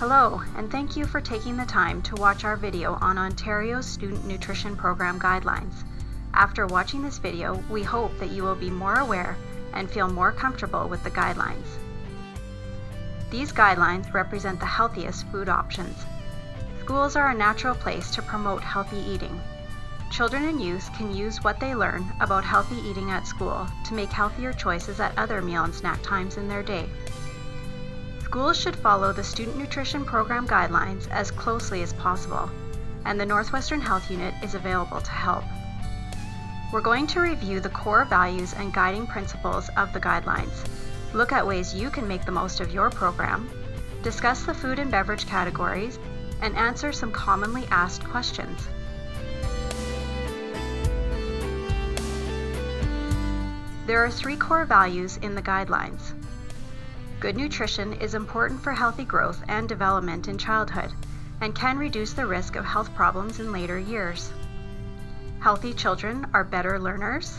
Hello, and thank you for taking the time to watch our video on Ontario's Student Nutrition Program Guidelines. After watching this video, we hope that you will be more aware and feel more comfortable with the guidelines. These guidelines represent the healthiest food options. Schools are a natural place to promote healthy eating. Children and youth can use what they learn about healthy eating at school to make healthier choices at other meal and snack times in their day. Schools should follow the Student Nutrition Program guidelines as closely as possible, and the Northwestern Health Unit is available to help. We're going to review the core values and guiding principles of the guidelines, look at ways you can make the most of your program, discuss the food and beverage categories, and answer some commonly asked questions. There are 3 core values in the guidelines. Good nutrition is important for healthy growth and development in childhood and can reduce the risk of health problems in later years. Healthy children are better learners,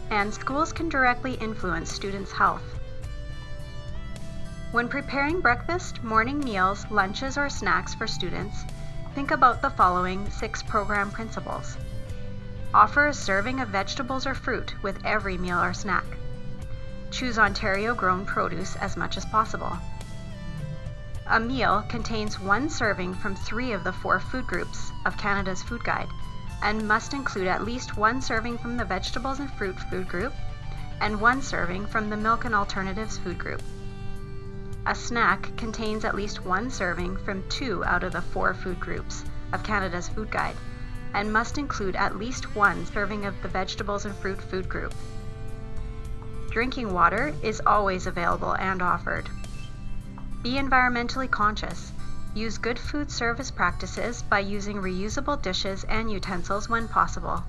and schools can directly influence students' health. When preparing breakfast, morning meals, lunches, or snacks for students, think about the following 6 program principles. Offer a serving of vegetables or fruit with every meal or snack. Choose Ontario-grown produce as much as possible. A meal contains 1 serving from 3 of the 4 food groups of Canada's Food Guide and must include at least 1 serving from the vegetables and fruit food group and 1 serving from the milk and alternatives food group. A snack contains at least 1 serving from 2 out of the 4 food groups of Canada's Food Guide and must include at least 1 serving of the vegetables and fruit food group. Drinking water is always available and offered. Be environmentally conscious. Use good food service practices by using reusable dishes and utensils when possible.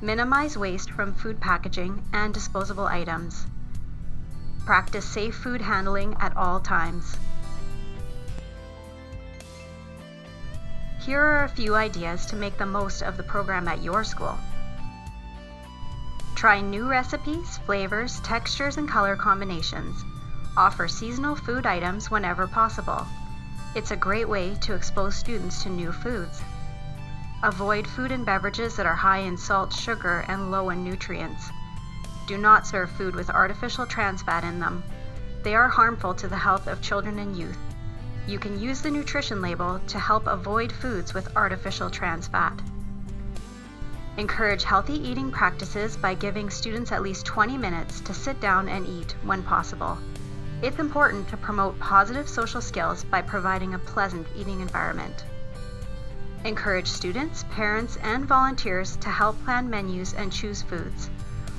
Minimize waste from food packaging and disposable items. Practice safe food handling at all times. Here are a few ideas to make the most of the program at your school. Try new recipes, flavors, textures, and color combinations. Offer seasonal food items whenever possible. It's a great way to expose students to new foods. Avoid food and beverages that are high in salt, sugar, and low in nutrients. Do not serve food with artificial trans fat in them. They are harmful to the health of children and youth. You can use the nutrition label to help avoid foods with artificial trans fat. Encourage healthy eating practices by giving students at least 20 minutes to sit down and eat when possible. It's important to promote positive social skills by providing a pleasant eating environment. Encourage students, parents, and volunteers to help plan menus and choose foods.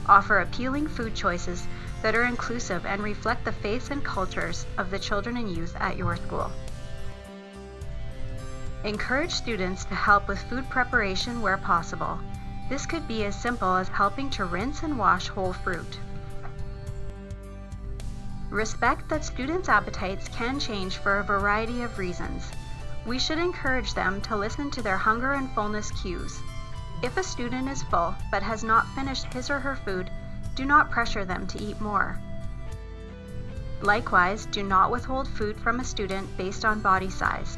Offer appealing food choices that are inclusive and reflect the faiths and cultures of the children and youth at your school. Encourage students to help with food preparation where possible. This could be as simple as helping to rinse and wash whole fruit. Respect that students' appetites can change for a variety of reasons. We should encourage them to listen to their hunger and fullness cues. If a student is full but has not finished his or her food, do not pressure them to eat more. Likewise, do not withhold food from a student based on body size.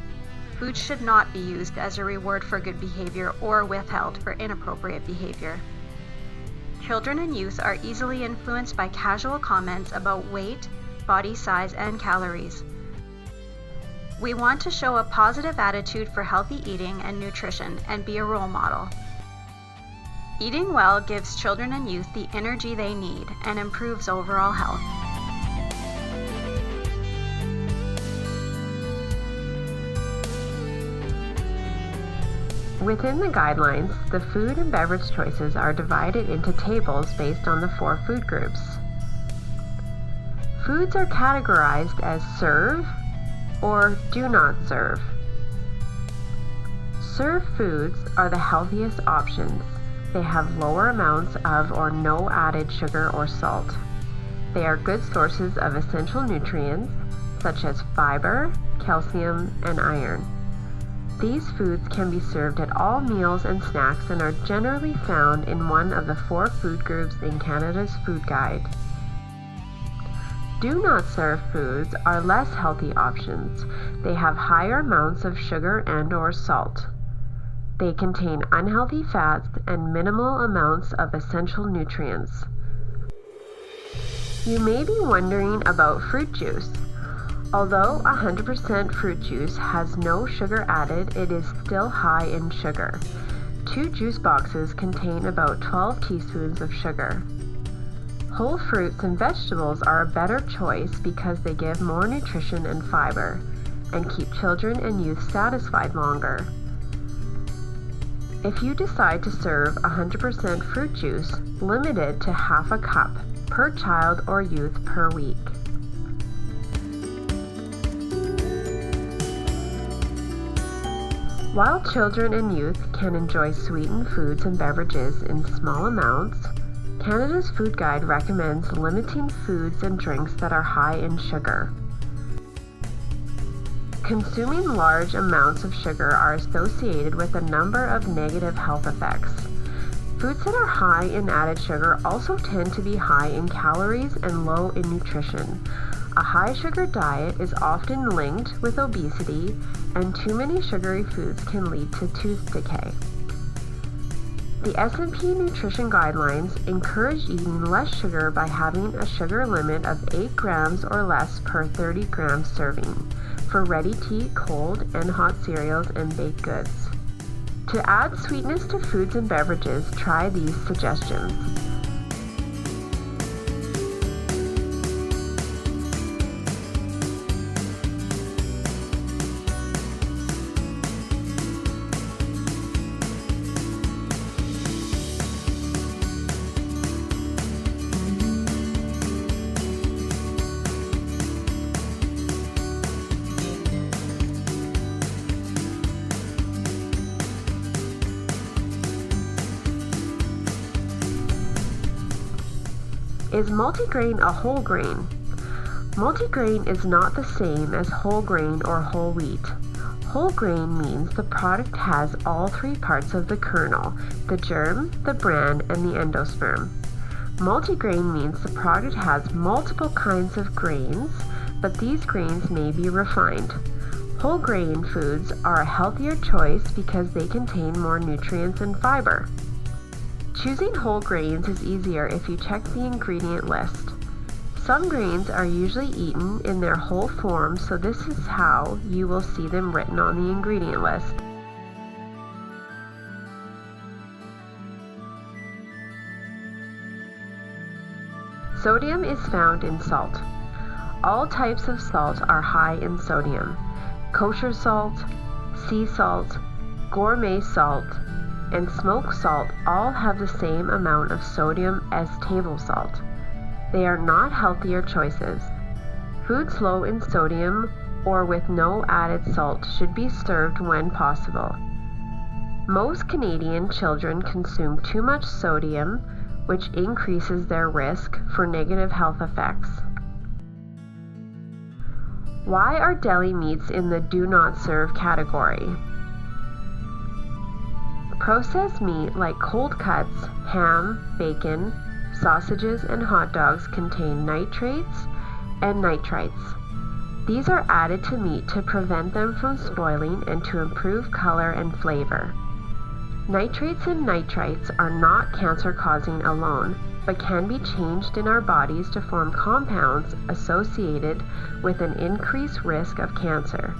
Food should not be used as a reward for good behavior or withheld for inappropriate behavior. Children and youth are easily influenced by casual comments about weight, body size, and calories. We want to show a positive attitude for healthy eating and nutrition and be a role model. Eating well gives children and youth the energy they need and improves overall health. Within the guidelines, the food and beverage choices are divided into tables based on the 4 food groups. Foods are categorized as serve or do not serve. Serve foods are the healthiest options. They have lower amounts of or no added sugar or salt. They are good sources of essential nutrients such as fiber, calcium, and iron. These foods can be served at all meals and snacks and are generally found in one of the 4 food groups in Canada's Food Guide. Do not serve foods are less healthy options. They have higher amounts of sugar and/or salt. They contain unhealthy fats and minimal amounts of essential nutrients. You may be wondering about fruit juice. Although 100% fruit juice has no sugar added, it is still high in sugar. 2 juice boxes contain about 12 teaspoons of sugar. Whole fruits and vegetables are a better choice because they give more nutrition and fiber and keep children and youth satisfied longer. If you decide to serve 100% fruit juice, limit it to half a cup per child or youth per week. While children and youth can enjoy sweetened foods and beverages in small amounts, Canada's Food Guide recommends limiting foods and drinks that are high in sugar. Consuming large amounts of sugar are associated with a number of negative health effects. Foods that are high in added sugar also tend to be high in calories and low in nutrition. A high sugar diet is often linked with obesity, and too many sugary foods can lead to tooth decay. The S&P Nutrition Guidelines encourage eating less sugar by having a sugar limit of 8 grams or less per 30 grams serving for ready-to-eat cold and hot cereals and baked goods. To add sweetness to foods and beverages, try these suggestions. Is multigrain a whole grain? Multigrain is not the same as whole grain or whole wheat. Whole grain means the product has all 3 parts of the kernel, the germ, the bran, and the endosperm. Multigrain means the product has multiple kinds of grains, but these grains may be refined. Whole grain foods are a healthier choice because they contain more nutrients and fiber. Choosing whole grains is easier if you check the ingredient list. Some grains are usually eaten in their whole form, so this is how you will see them written on the ingredient list. Sodium is found in salt. All types of salt are high in sodium. Kosher salt, sea salt, gourmet salt, and smoked salt all have the same amount of sodium as table salt. They are not healthier choices. Foods low in sodium or with no added salt should be served when possible. Most Canadian children consume too much sodium, which increases their risk for negative health effects. Why are deli meats in the do not serve category? Processed meat like cold cuts, ham, bacon, sausages, and hot dogs contain nitrates and nitrites. These are added to meat to prevent them from spoiling and to improve color and flavor. Nitrates and nitrites are not cancer-causing alone, but can be changed in our bodies to form compounds associated with an increased risk of cancer.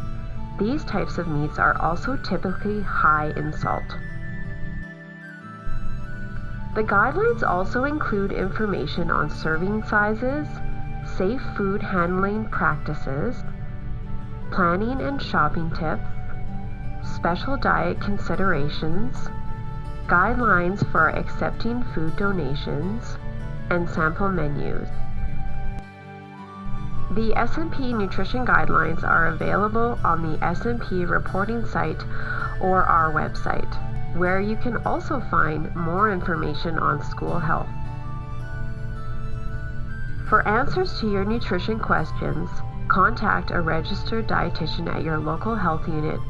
These types of meats are also typically high in salt. The guidelines also include information on serving sizes, safe food handling practices, planning and shopping tips, special diet considerations, guidelines for accepting food donations, and sample menus. The S&P Nutrition Guidelines are available on the S&P reporting site or our website, where you can also find more information on school health. For answers to your nutrition questions, contact a registered dietitian at your local health unit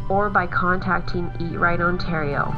or by contacting Eat Right Ontario.